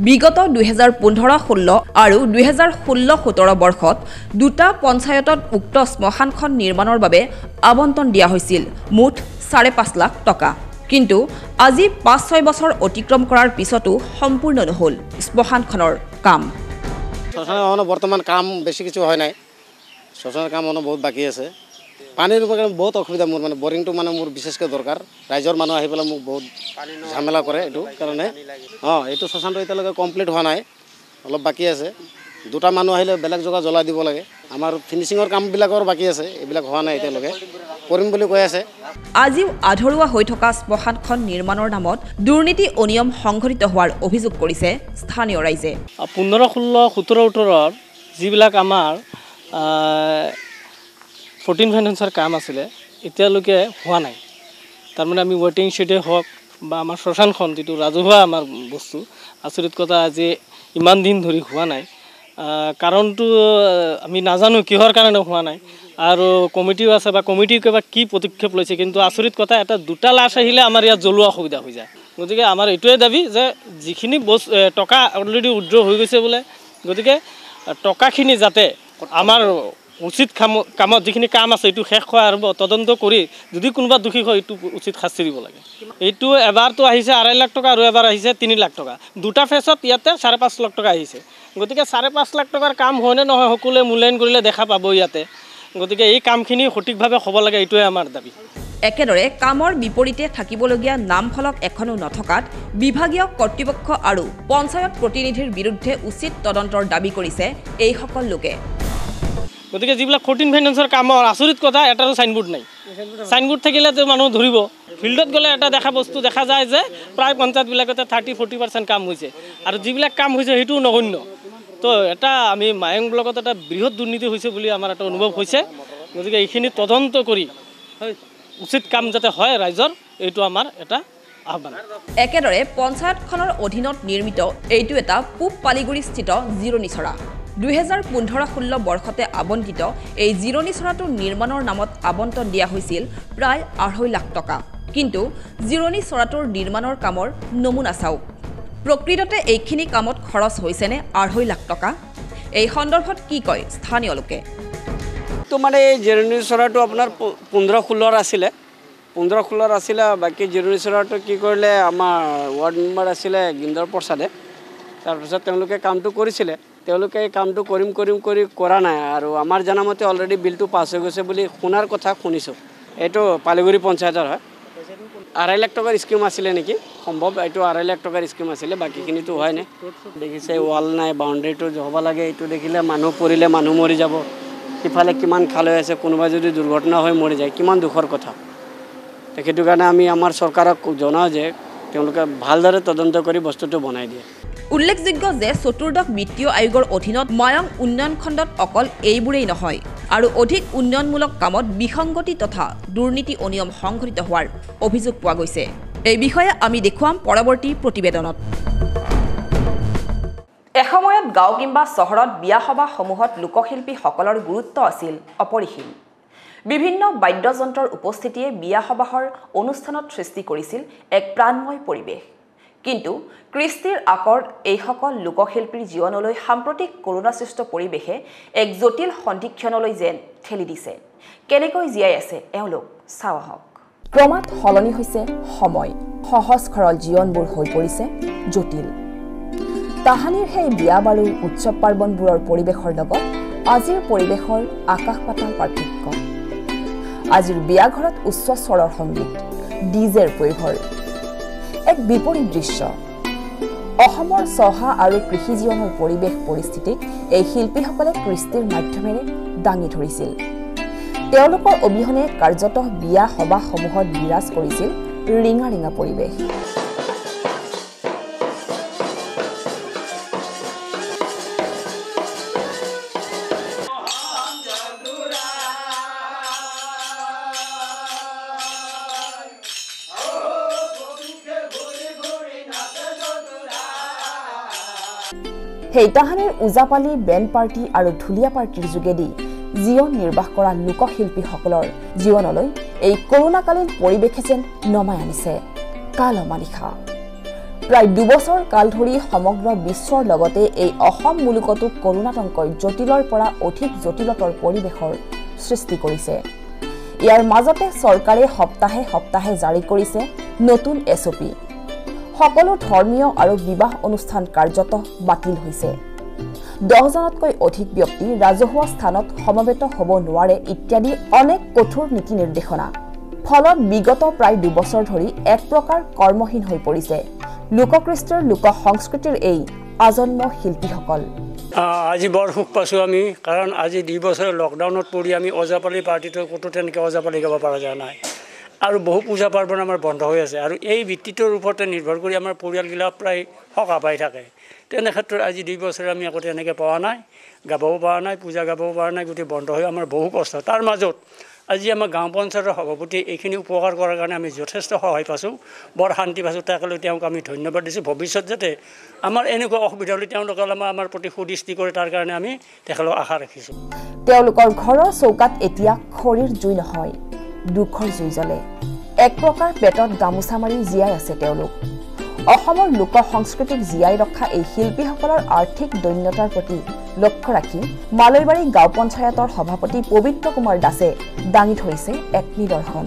বিগত 2015-16 আৰু 2016-17 বৰ্ষত দুটা পঞ্চায়তত উক্ত শ্মশানখন নিৰ্মাণৰ বাবে আবণ্টন দিয়া হৈছিল মুঠ 5.5 লাখ টকা কিন্তু আজি 5-6 বছৰ অতিক্ৰম কৰাৰ পিছতো সম্পূৰ্ণ নহল শ্মশানখনৰ কাম শ্মশানৰ বৰ্তমান কাম বেছি কিছু হয় নাই শ্মশানৰ কাম বহুত বাকী আছে পানীৰ বহুত অসুবিধা মোৰ মানে বৰিংটো মানে মোৰ বিশেষকৈ দৰকাৰ ৰাইজৰ মানুহ আহি পেলাই মোক বহুত ঝামেলা কৰে এইটো কাৰণে এইটো শ্মশানটো এতিয়ালৈকে কমপ্লিট হোৱা নাই অলপ বাকী আছে দুটা মানুহ আহিলে বেলেগ জেগা জ্বলাই দিব লাগে আমাৰ ফিনিচিঙৰ কামবিলাকৰ বাকী আছে এইবিলাক হোৱা নাই এতিয়ালৈকে কৰিম বুলি কৈ আছে আজিও আধৰুৱা হৈ থকা শ্মশানখন নিৰ্মাণৰ নামত দুৰ্নীতি অনিয়ম সংঘটিত হোৱাৰ অভিযোগ কৰিছে স্থানীয় ৰাইজে 15, 16, 17, 18 যিবিলাক আমাৰ 14 ফাইনেন্সৰ কাম আছিলে এতিয়ালৈকে হোৱা নাই তাৰমানে আমি ৱেটিং শ্বীটে হওক বা আমাৰ শ্মশানখন যিটো ৰাজহুৱা আমাৰ বস্তু আচৰিত কথা আজি ইমান দিন ধৰি হোৱা নাই কাৰণটো আমি নাজানো কিহৰ কাৰণে হোৱা নাই আৰু কমিটিও আছে বা কমিটি কিবা কি পদক্ষেপ লৈছে কিন্তু আচৰিত কথা এটা দুটা লাশ আহিলে আমাৰ ইয়াত জ্বলোৱা অসুবিধা হৈ যায় গতিকে আমাৰ এইটোৱে দাবী যে যিখিনি টকা অলৰেডি উইথড্ৰ হৈ গৈছে বোলে গতিকে টকাখিনি যাতে আমাৰ উচিত কামত যিখিনি কাম আছে এইটো শেষ হোৱা আৰু তদন্ত কৰি যদি কোনোবা দোষী হয় এইটো উচিত শাস্তি দিব লাগে এইটো এবাৰতো আহিছে 2.5 লাখ টকা আৰু এবাৰ আহিছে 3 লাখ টকা দুটা ফেজত ইয়াতে 5.5 লাখ টকা আহিছে গতিকে 5.5 লাখ টকাৰ কাম হয়নে নহয় সকলোৱে মূল্যায়ন কৰিলে দেখা পাব ইয়াতে গতিকে এই কামখিনি সঠিকভাৱে হ'ব লাগে এইটোৱে আমাৰ দাবী একেদৰে কামৰ বিপৰীতে থাকিবলগীয়া নামফলক এখনো নথকাত বিভাগীয় কৰ্তৃপক্ষ আৰু পঞ্চায়ত প্ৰতিনিধিৰ বিৰুদ্ধে উচিত তদন্তৰ দাবী কৰিছে এই সকল লোকে গতিকে যিবিলাক 14 ফাইনেন্সৰ কামৰ আচৰিত কথা এটাৰো সাইনবোৰ্ড নাই সাইনবোৰ্ড থাকিলে তো মানুহ ধৰিব ফিল্ডত গ'লে এটা বস্তু দেখা যায় যে প্ৰায় পঞ্চায়তবিলাকতে 30-40% কাম হৈছে আৰু যিবিলাক কাম হৈছে সেইটো নগণ্য তো এটা আমি মায়ং ব্লকত এটা বৃহৎ দুৰ্নীতি হৈছে বুলি আমাৰ এটা অনুভৱ হৈছে গতিকে এইখিনি তদন্ত কৰি উচিত কাম যাতে হয় ৰাইজৰ এইটো আমাৰ এটা আহ্বান একেদৰে পঞ্চায়তখনৰ অধীনত নিৰ্মিত এইটো এটা পূব পালিগুৰিস্থিত জিৰণিচৰা 2015-16 বৰ্ষতে আবণ্টিত এই জিৰণিচৰাটো নিৰ্মাণৰ নামত আবণ্টন দিয়া হৈছিল প্ৰায় 2.5 লাখ টকা কিন্তু জিৰণিচৰাটোৰ নিৰ্মাণৰ কামৰ নমুনা চাওক প্ৰকৃততে এইখিনি কামত খৰচ হৈছেনে 2.5 লাখ টকা এই সন্দৰ্ভত কি কয় স্থানীয় লোকে তো মানে এই জিৰণিচৰাটো আপোনাৰ 15-16 আছিলে 15-16 আছিলে বাকি জিৰণিচৰাটো কি কৰিলে আমাৰ ৱাৰ্ড মেম্বাৰ আছিলে গিন্দৰ প্ৰসাদে তাৰপিছত তেওঁলোকে কামটো কৰিছিলে তেওঁলোকে এই কামটো কৰিম কৰা নাই আৰু আমাৰ জনামতে অলৰেডি বিলটো পাছ হৈ গৈছে বুলি শুনাৰ কথা শুনিছোঁ। এইটো পালিগুৰি পঞ্চায়তৰ হয়। 2.5 লাখ টকাৰ স্কিম আছিলে নেকি সম্ভৱ, এইটো 2.5 লাখ টকাৰ স্কিম আছিলে, বাকীখিনিতো হয় নাই। দেখিছে ৱাল নাই, বাউণ্ডেৰীটো হ'ব লাগে, এইটো দেখিলে মানুহ পৰিলে মানুহ মৰি যাব, সিফালে কিমান খাল হৈ আছে, কোনোবা যদি দুৰ্ঘটনা হৈ মৰি যায় কিমান দুখৰ কথা। সেইটো কাৰণে আমি আমাৰ চৰকাৰক জনাওঁ যে তেওঁলোকে ভালদৰে তদন্ত কৰি বস্তুটো বনাই দিয়ে। উল্লেখযোগ্য যে চতুৰ্দশ বিত্তীয় আয়োগৰ অধীনত মায়ং উন্নয়ন খণ্ডত অকল এইবোৰেই নহয় আৰু অধিক উন্নয়নমূলক কামত বিসংগতি তথা দুৰ্নীতি অনিয়ম সংঘটিত হোৱাৰ অভিযোগ পোৱা গৈছে। এই বিষয়ে আমি দেখুৱাম পৰৱৰ্তী প্ৰতিবেদনত। এসময়ত গাঁও কিংবা চহৰত বিয়া সভাসমূহত লোকশিল্পীসকলৰ গুৰুত্ব আছিল অপৰিসীম। বিভিন্ন বাদ্যযন্ত্ৰৰ উপস্থিতিয়ে বিয়া সবাহৰ অনুষ্ঠানত সৃষ্টি কৰিছিল এক প্ৰাণময় পৰিৱেশ। কিন্তু কৃষ্টিৰ আকৰ এইসকল লোকশিল্পীৰ জীৱনলৈ সাম্প্ৰতিক কৰোণাসৃষ্ট পৰিৱেশে এক জটিল সন্ধিক্ষণলৈ যেন ঠেলি দিছে। কেনেকৈ জীয়াই আছে এওঁলোক চাওঁ আহক। ক্ৰমাৎ সলনি হৈছে সময়, সহজ সৰল জীৱনবোৰ হৈ পৰিছে জটিল। তাহানিৰ সেই বিয়া বাৰু উৎসৱ পাৰ্বণবোৰৰ পৰিৱেশৰ লগত আজিৰ পৰিৱেশৰ আকাশ পাতাল পাৰ্থক্য। আজিৰ বিয়া ঘৰত উচ্চ স্বৰৰ সংগীত, ডিজেৰ পৈভৰ, এক বিপৰীত দৃশ্য। অসমৰ চহা আৰু কৃষি জীৱনৰ পৰিৱেশ পৰিস্থিতিক এই শিল্পীসকলে কৃষ্টিৰ মাধ্যমেৰে দাঙি ধৰিছিল। তেওঁলোকৰ অবিহনে কাৰ্যত বিয়া সবাহসমূহত বিৰাজ কৰিছিল ৰিঙা ৰিঙা পৰিৱেশ। সেই তাহানিৰ ওজাপালি, বেণ্ড পাৰ্টি আৰু ঢুলীয়া পাৰ্টিৰ যোগেদি জীৱন নিৰ্বাহ কৰা লোকশিল্পীসকলৰ জীৱনলৈ এই কৰোণাকালীন পৰিৱেশে যেন নমাই আনিছে কাল অমানিশা। প্ৰায় 2 বছৰ কাল ধৰি সমগ্ৰ বিশ্বৰ লগতে এই অসম মুলুকতো কৰোণাতংকই জটিলৰ পৰা অধিক জটিলতৰ পৰিৱেশৰ সৃষ্টি কৰিছে। ইয়াৰ মাজতে চৰকাৰে সপ্তাহে সপ্তাহে জাৰি কৰিছে নতুন SOP। সকলো ধৰ্মীয় আৰু বিবাহ অনুষ্ঠান কাৰ্যত বাতিল হৈছে। 10জনতকৈ অধিক ব্যক্তি ৰাজহুৱা স্থানত সমবেত হ'ব নোৱাৰে ইত্যাদি অনেক কঠোৰ নীতি নিৰ্দেশনা। ফলত বিগত প্ৰায় 2 বছৰ ধৰি এক প্ৰকাৰ কৰ্মহীন হৈ পৰিছে লোককৃষ্টিৰ লোক সংস্কৃতিৰ এই আজন্ম শিল্পীসকল। আজি বৰ সুখ পাইছোঁ আমি, কাৰণ আজি 2 বছৰ লকডাউনত পৰি আমি ওজাপালি পাৰ্টিটো ক'তো তেনেকৈ ওজাপালি গাব পৰা যোৱা নাই আৰু বহু পূজা পাৰ্বণ আমাৰ বন্ধ হৈ আছে আৰু এই ভিত্তিটোৰ ওপৰতে নিৰ্ভৰ কৰি আমাৰ পৰিয়ালবিলাক প্ৰায় সকাহ পাই থাকে। তেনে ক্ষেত্ৰত আজি 2 বছৰ আমি আগতে এনেকৈ পোৱা নাই, গাবও পৰা নাই, পূজা গাবও পৰা নাই, গোটেই বন্ধ হৈ আমাৰ বহু কষ্ট। তাৰ মাজত আজি আমাৰ গাঁও পঞ্চায়তৰ সভাপতি এইখিনি উপকাৰ কৰাৰ কাৰণে আমি যথেষ্ট সহায় পাইছোঁ, বৰ শান্তি পাইছোঁ। তাকলৈ তেওঁক আমি ধন্যবাদ দিছোঁ। ভৱিষ্যত যাতে আমাৰ এনেকুৱা অসুবিধা হ'লে তেওঁলোকে আমাৰ প্ৰতি সুদৃষ্টি কৰে, তাৰ কাৰণে আমি তেখেতক আশা ৰাখিছোঁ। তেওঁলোকৰ ঘৰৰ চৌকাত এতিয়া খৰিৰ জুই নহয়, দুখৰ জুই জ্বলে। এক প্ৰকাৰ পেটত গামোচা মাৰি জীয়াই আছে তেওঁলোক। অসমৰ লোক সংস্কৃতিক জীয়াই ৰখা এই শিল্পীসকলৰ আৰ্থিক দৈন্যতাৰ প্ৰতি লক্ষ্য ৰাখি মালৈবাৰী গাঁও পঞ্চায়তৰ সভাপতি পবিত্ৰ কুমাৰ দাসে দাঙি ধৰিছে এক নিদৰ্শন।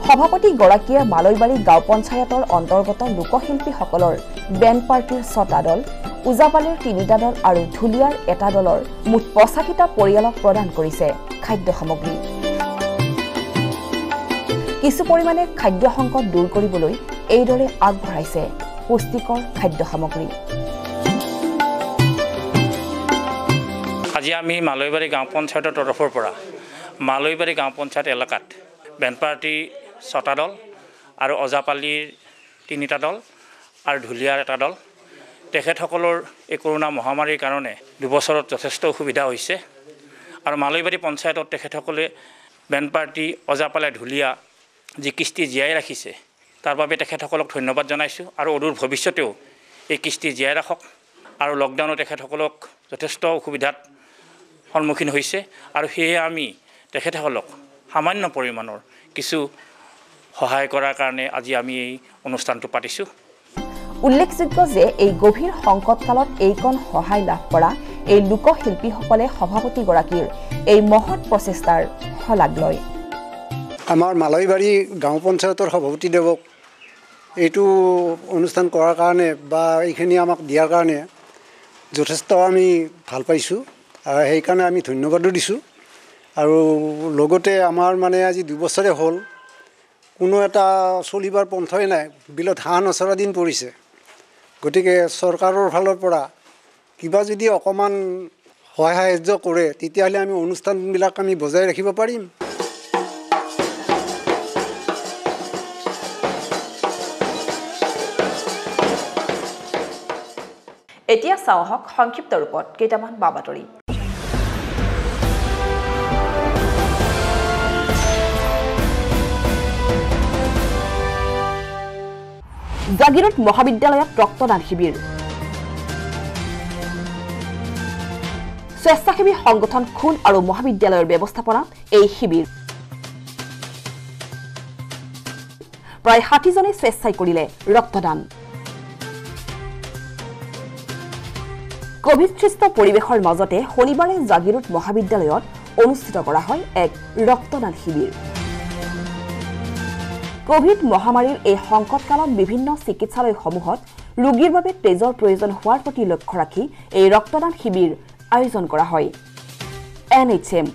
সভাপতিগৰাকীয়ে মালৈবাৰী গাঁও পঞ্চায়তৰ অন্তৰ্গত লোকশিল্পীসকলৰ বেণ্ড পাৰ্টিৰ 6টা দল, ওজাপালিৰ 3টা দল আৰু ঢুলীয়াৰ 1টা দলৰ মুঠ 85টা পৰিয়ালক প্ৰদান কৰিছে খাদ্য সামগ্ৰী। কিছু পৰিমাণে খাদ্য সংকট দূৰ কৰিবলৈ এইদৰে আগবঢ়াইছে পুষ্টিকৰ খাদ্য সামগ্ৰী। আজি আমি মালৈবাৰী গাঁও পঞ্চায়তৰ তৰফৰ পৰা মালৈবাৰী গাঁও পঞ্চায়ত এলেকাত বেণ্ড পাৰ্টি 6টা দল আৰু ওজাপালিৰ 3টা দল আৰু ঢুলীয়াৰ 1টা দল, তেখেতসকলৰ এই কৰোণা মহামাৰীৰ কাৰণে 2 বছৰত যথেষ্ট অসুবিধা হৈছে আৰু মালৈবাৰী পঞ্চায়তত তেখেতসকলে বেণ্ড পাৰ্টি, ওজাপালি, ঢুলীয়া যি কৃষ্টি জীয়াই ৰাখিছে তাৰ বাবে তেখেতসকলক ধন্যবাদ জনাইছোঁ আৰু অদূৰ ভৱিষ্যতেও এই কৃষ্টি জীয়াই ৰাখক। আৰু লকডাউনত তেখেতসকলক যথেষ্ট অসুবিধাত সন্মুখীন হৈছে আৰু সেয়ে আমি তেখেতসকলক সামান্য পৰিমাণৰ কিছু সহায় কৰাৰ কাৰণে আজি আমি এই অনুষ্ঠানটো পাতিছোঁ। উল্লেখযোগ্য যে এই গভীৰ সংকটকালত এইকণ সহায় লাভ কৰা এই লোকশিল্পীসকলে সভাপতিগৰাকীৰ এই মহৎ প্ৰচেষ্টাৰ শলাগ লয়। আমাৰ মালৈবাৰী গাঁও পঞ্চায়তৰ সভাপতিদেৱক এইটো অনুষ্ঠান কৰাৰ কাৰণে বা এইখিনি আমাক দিয়াৰ কাৰণে যথেষ্ট আমি ভাল পাইছোঁ আৰু সেইকাৰণে আমি ধন্যবাদো দিছোঁ আৰু লগতে আমাৰ মানে আজি 2 বছৰে হ'ল কোনো এটা চলিবাৰ পন্থাই নাই বিলত হাঁহ নচৰা দিন পৰিছে গতিকে চৰকাৰৰ ফালৰ পৰা কিবা যদি অকমান সহায় সাহায্য কৰে তেতিয়াহ'লে আমি অনুষ্ঠানবিলাক আমি বজাই ৰাখিব পাৰিম এতিয়া চাওঁ হক সংক্ষিপ্ত ৰূপত কেইটামান বাতৰি জাগিৰোড মহাবিদ্যালয়ত ৰক্তদান শিবিৰ স্বেচ্ছাসেৱী সংগঠন খুন আৰু মহাবিদ্যালয়ৰ ব্যৱস্থাপনাত এই শিবিৰ প্ৰায় 60 জনে স্বেচ্ছাই কৰিলে ৰক্তদান কোভিড-সৃষ্ট পৰিৱেশৰ মাজতে শনিবাৰে জাগিৰোড মহাবিদ্যালয়ত অনুষ্ঠিত কৰা হয় এক ৰক্তদান শিবিৰ কোভিড মহামাৰীৰ এই সংকটকালত বিভিন্ন চিকিৎসালয়সমূহত ৰোগীৰ বাবে তেজৰ প্ৰয়োজন হোৱাৰ প্ৰতি লক্ষ্য ৰাখি এই ৰক্তদান শিবিৰ আয়োজন কৰা হয় NHM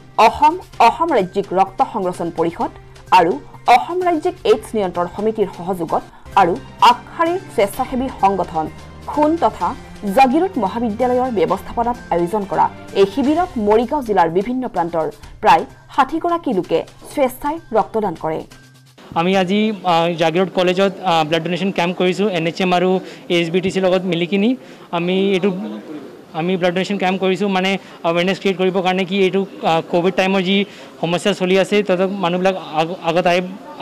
অসম ৰাজ্যিক ৰক্ত সংৰক্ষণ পৰিষদ আৰু অসম ৰাজ্যিক এইডছ নিয়ন্ত্ৰণ সমিতিৰ সহযোগত আৰু আগশাৰীৰ স্বেচ্ছাসেৱী সংগঠন খুন তথা জাগিৰোড মহাবিদ্যালয়ৰ ব্যৱস্থাপনাত আয়োজন কৰা এই শিবিৰত মৰিগাঁও জিলাৰ বিভিন্ন প্ৰান্তৰ প্ৰায় 60 গৰাকী লোকে স্বেচ্ছাই ৰক্তদান কৰে আমি আজি জাগিৰোড কলেজত ব্লাড ডোনেশ্যন কেম্প কৰিছোঁ NHM আৰু ASBTC লগত মিলি কিনি আমি ব্লাড ডোনেশ্যন কেম্প কৰিছোঁ মানে আৱেৰনেছ ক্ৰিয়েট কৰিবৰ কাৰণে কি এইটো কোভিড টাইমৰ যি সমস্যা চলি আছে তাত মানুহবিলাক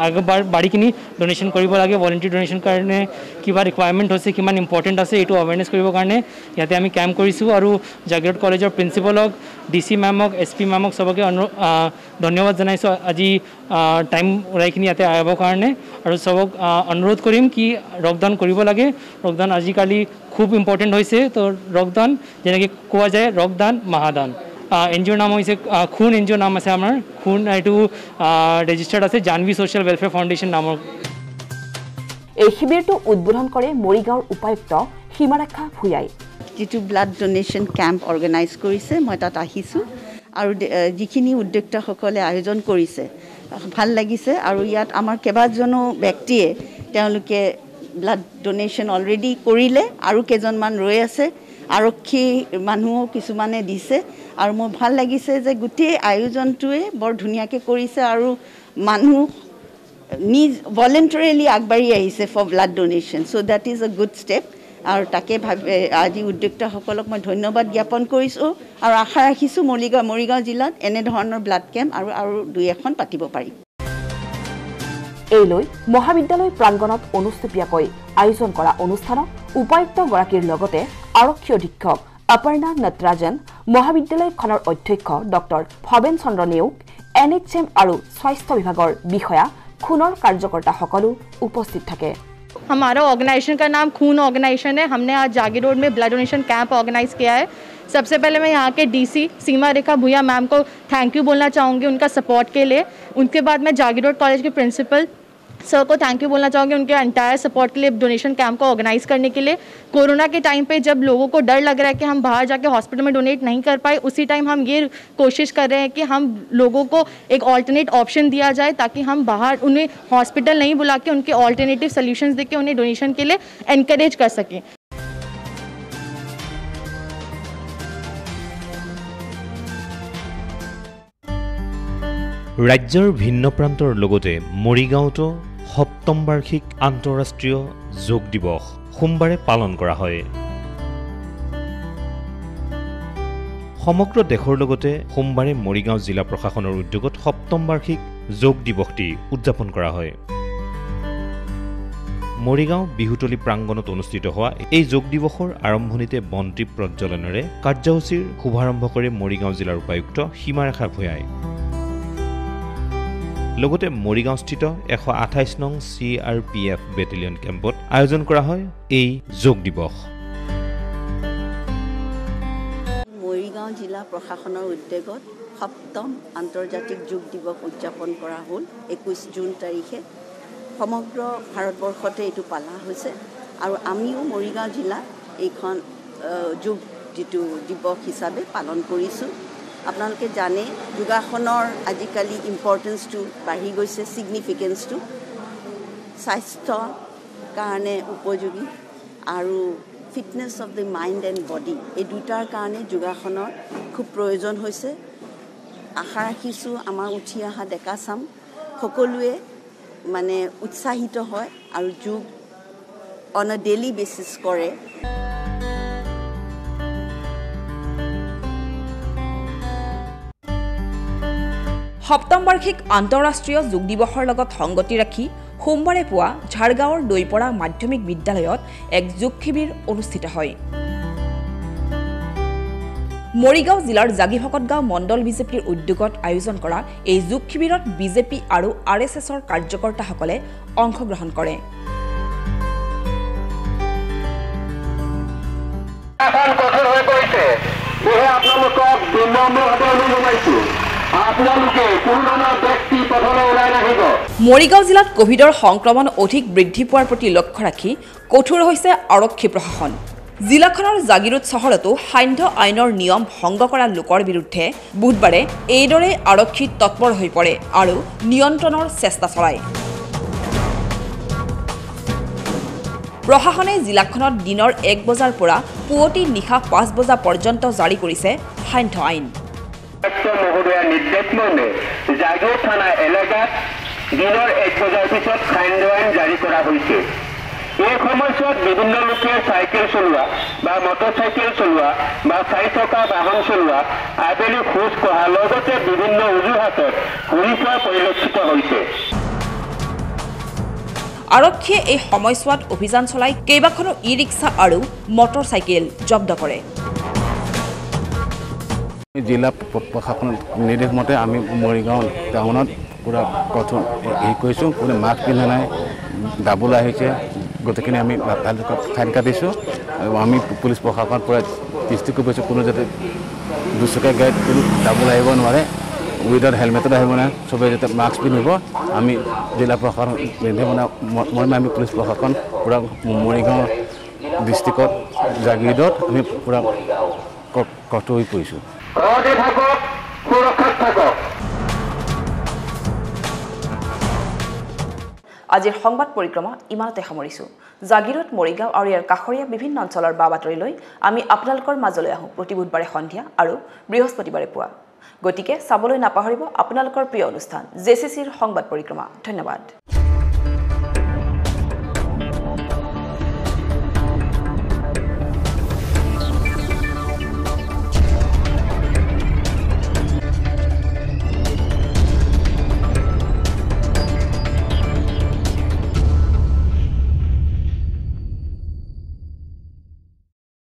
আগত বাঢ়ি কিনি ডোনেশ্যন কৰিব লাগে ভলেণ্টিয়াৰ ডোনেশ্যন কাৰণে কিবা ৰিকুৱাৰমেণ্ট হৈছে কিমান ইম্পৰ্টেণ্ট আছে এইটো আৱেৰনেছ কৰিবৰ কাৰণে ইয়াতে আমি কেম্প কৰিছোঁ আৰু জাগিৰোড কলেজৰ প্ৰিন্সিপালক DC মেমক SP মেমক চবকে ধন্যবাদ জনাইছোঁ আজি টাইম ওলাই কিনি ইয়াতে আহিবৰ কাৰণে আৰু চবক অনুৰোধ কৰিম কি ৰক্তদান কৰিব লাগে ৰক্তদান আজিকালি খুব ইম্পৰ্টেণ্ট হৈছে তো ৰক্তদান যেনেকৈ কোৱা যায় ৰক্তদান মহাদান NGOৰ নাম হৈছে খুন NGOৰ নাম আছে আমাৰ খুন এইটো ৰেজিষ্টাৰ্ড আছে জানভি ছ'চিয়েল ৱেলফেয়াৰ ফাউণ্ডেশ্যন নামৰ এই শিবিৰটো উদ্বোধন কৰে মৰিগাঁওৰ উপায়ুক্ত সীমাৰেখা ভূঞাই যিটো ব্লাড ডোনেশ্যন কেম্প অৰ্গেনাইজ কৰিছে মই তাত আহিছোঁ আৰু যিখিনি উদ্যোক্তাসকলে আয়োজন কৰিছে ভাল লাগিছে আৰু ইয়াত আমাৰ কেইবাজনো ব্যক্তিয়ে তেওঁলোকে ব্লাড ডোনেশ্যন অলৰেডি কৰিলে আৰু কেইজনমান ৰৈ আছে আৰক্ষী মানুহো কিছুমানে দিছে আৰু মোৰ ভাল লাগিছে যে গোটেই আয়োজনটোৱে বৰ ধুনীয়াকৈ কৰিছে আৰু মানুহ নিজ ভলেণ্টাৰীলি আগবাঢ়ি আহিছে for blood donation so' that is a good step আৰু তাকে আজি উদ্যোক্তাসকলক মই ধন্যবাদ জ্ঞাপন কৰিছোঁ আৰু আশা ৰাখিছোঁ মৰিগাঁও জিলাত এনেধৰণৰ ব্লাড কেম্প আৰু 2-এখন পাতিব পাৰিম এই লৈ মহাবিদ্যালয় প্ৰাংগণত অনুষ্ঠিতভাৱে আয়োজন কৰা অনুষ্ঠানত উপায়ুক্তগৰাকীৰ লগতে আৰক্ষী অধীক্ষক অপৰ্ণা নটৰাজন মহাবিদ্যালয়খনৰ অধ্যক্ষ ডক্টৰ ভৱেন চন্দ্ৰ নেওগ NHM আৰু স্বাস্থ্য বিভাগৰ বিষয়া খুনৰ কাৰ্যকৰ্তাসকলো উপস্থিত থাকে हमारा ऑर्गेनाइजेशन का नाम खून ऑर्गेनाइजेशन है हमने आज जागीरोड में ब्लड डोनेशन कैंप ऑर्गेनाइज किया है सबसे पहले मैं यहाँ के DC सीमारेखा भूया मैम को थैंक यू बोलना चाहूँगी उनका सपोर्ट के लिए उनके बाद मैं जागीरोड कॉलेज के प्रिंसिपल सर को थैंक यू बोलना चाहूँगी उनके एंटायर सपोर्ट के लिए डोनेशन कैंप को ऑर्गेनाइज करने के लिए कोरोना के टाइम पे जब लोगों को डर लग रहा है कि हम बाहर जाके हॉस्पिटल में डोनेट नहीं कर पाए उसी टाइम हम ये कोशिश कर रहे हैं कि हम लोगों को एक ऑल्टरनेट ऑप्शन दिया जाए ताकि हम बाहर उन्हें हॉस्पिटल नहीं बुला के उनके ऑल्टरनेटिव सोल्यूशंस देके उन्हें डोनेशन के लिए एनकरेज कर सकें ৰাজ্যৰ ভিন্ন প্ৰান্তৰ লগতে মৰিগাঁওতো সপ্তম বাৰ্ষিক আন্তঃৰাষ্ট্ৰীয় যোগ দিৱস সোমবাৰে পালন কৰা হয় সমগ্ৰ দেশৰ লগতে সোমবাৰে মৰিগাঁও জিলা প্ৰশাসনৰ উদ্যোগত সপ্তম বাৰ্ষিক যোগ দিৱসটি উদযাপন কৰা হয় মৰিগাঁও বিহুতলী প্ৰাংগণত অনুষ্ঠিত হোৱা এই যোগ দিৱসৰ আৰম্ভণিতে বন্তি প্ৰজ্বলনেৰে কাৰ্যসূচীৰ শুভাৰম্ভ কৰে মৰিগাঁও জিলাৰ উপায়ুক্ত সীমাৰেখা ভূঞাই লগতে মৰিগাঁওস্থিত 128 নং CRPF বেটেলিয়ন কেম্পত আয়োজন কৰা হয় এই যোগ দিৱস মৰিগাঁও জিলা প্ৰশাসনৰ উদ্যোগত সপ্তম আন্তৰ্জাতিক যোগ দিৱস উদযাপন কৰা হ'ল 21 জুন তাৰিখে সমগ্ৰ ভাৰতবৰ্ষতে এইটো পালা হৈছে আৰু আমিও মৰিগাঁও জিলা এইখন যোগ যিটো দিৱস হিচাপে পালন কৰিছোঁ। আপোনালোকে জানে যোগাসনৰ আজিকালি ইম্পৰ্টেঞ্চটো বাঢ়ি গৈছে, ছিগনিফিকেঞ্চটো স্বাস্থ্য কাৰণে উপযোগী আৰু fitness of the mind and body এই দুটাৰ কাৰণে যোগাসনৰ খুব প্ৰয়োজন হৈছে। আশা ৰাখিছোঁ আমাৰ উঠি অহা ডেকা চাম সকলোৱে মানে উৎসাহিত হয় আৰু যোগ অন এ ডেইলি বেচিছ কৰে। সপ্তম বাৰ্ষিক আন্তঃৰাষ্ট্ৰীয় যোগ দিৱসৰ লগত সংগতি ৰাখি সোমবাৰে পুৱা ঝাৰগাঁৱৰ দৈপৰা মাধ্যমিক বিদ্যালয়ত এক যোগ শিবিৰ অনুষ্ঠিত হয়। মৰিগাঁও জিলাৰ জাগিভকত গাঁও মণ্ডল বিজেপিৰ উদ্যোগত আয়োজন কৰা এই যোগ শিবিৰত বিজেপি আৰু RSSৰ কাৰ্যকৰ্তাসকলে অংশগ্ৰহণ কৰে। মৰিগাঁও জিলাত কোভিডৰ সংক্ৰমণ অধিক বৃদ্ধি পোৱাৰ প্ৰতি লক্ষ্য ৰাখি কঠোৰ হৈছে আৰক্ষী প্ৰশাসন। জিলাখনৰ জাগিৰোড চহৰতো সান্ধ্য আইনৰ নিয়ম ভংগ কৰা লোকৰ বিৰুদ্ধে বুধবাৰে এইদৰে আৰক্ষী তৎপৰ হৈ পৰে আৰু নিয়ন্ত্ৰণৰ চেষ্টা চলায়। প্ৰশাসনে জিলাখনত দিনৰ 1 বজাৰ পৰা পুৱতি নিশা 5 বজা পৰ্যন্ত জাৰি কৰিছে সান্ধ্য আইন। মহোদয়াৰ নিৰ্দেশ মৰ্মে জাগিৰোড থানা এলেকাত দিনৰ 1 বজাৰ পিছত সান্ধ্য আইন জাৰি কৰা হৈছে। এই সময়ছোৱাত বিভিন্ন লোকে চাইকেল চলোৱা বা মটৰচাইকেল চলোৱা বা 4 চকা বাহন চলোৱা আবেলি খোজ কঢ়া লগতে বিভিন্ন অজুহাতত ঘূৰি ফুৰা পৰিলক্ষিত হৈছে। আৰক্ষীয়ে এই সময়ছোৱাত অভিযান চলাই কেইবাখনো ই-ৰিক্সা আৰু মটৰচাইকেল জব্দ কৰে। জিলা প্ৰশাসনৰ নিৰ্দেশ মতে আমি মৰিগাঁও টাউনত পুৰা কঠোৰ হেৰি কৰিছোঁ। কোনো মাস্ক পিন্ধা নাই, ডাবুল আহিছে, গোটেইখিনি আমি ফাইন কাটিছোঁ। আমি পুলিচ প্ৰশাসনৰ পৰা দৃষ্টি কৰিছোঁ কোনো যাতে দুচকীয়া গাড়ীত কোনো ডাবুল আহিব নোৱাৰে, উইদাউট হেলমেটত আহিব নোৱাৰে, চবেই যাতে মাস্ক পিন্ধিব। আমি জিলা প্ৰশাসন নিৰ্দেশ মৰ্মে আমি পুলিচ প্ৰশাসন পূৰা মৰিগাঁও ডিষ্ট্ৰিক্টত জাগিৰোডত আমি পূৰা কঠোৰ হৈ পৰিছোঁ। আজিৰ সংবাদ পৰিক্ৰমা ইমানতে সামৰিছোঁ। জাগিৰোড, মৰিগাঁও আৰু ইয়াৰ কাষৰীয়া বিভিন্ন অঞ্চলৰ বা বাতৰি লৈ আমি আপোনালোকৰ মাজলৈ আহোঁ প্ৰতি বুধবাৰে সন্ধিয়া আৰু বৃহস্পতিবাৰে পুৱা। গতিকে চাবলৈ নাপাহৰিব আপোনালোকৰ প্ৰিয় অনুষ্ঠান JCCৰ সংবাদ পৰিক্ৰমা। ধন্যবাদ।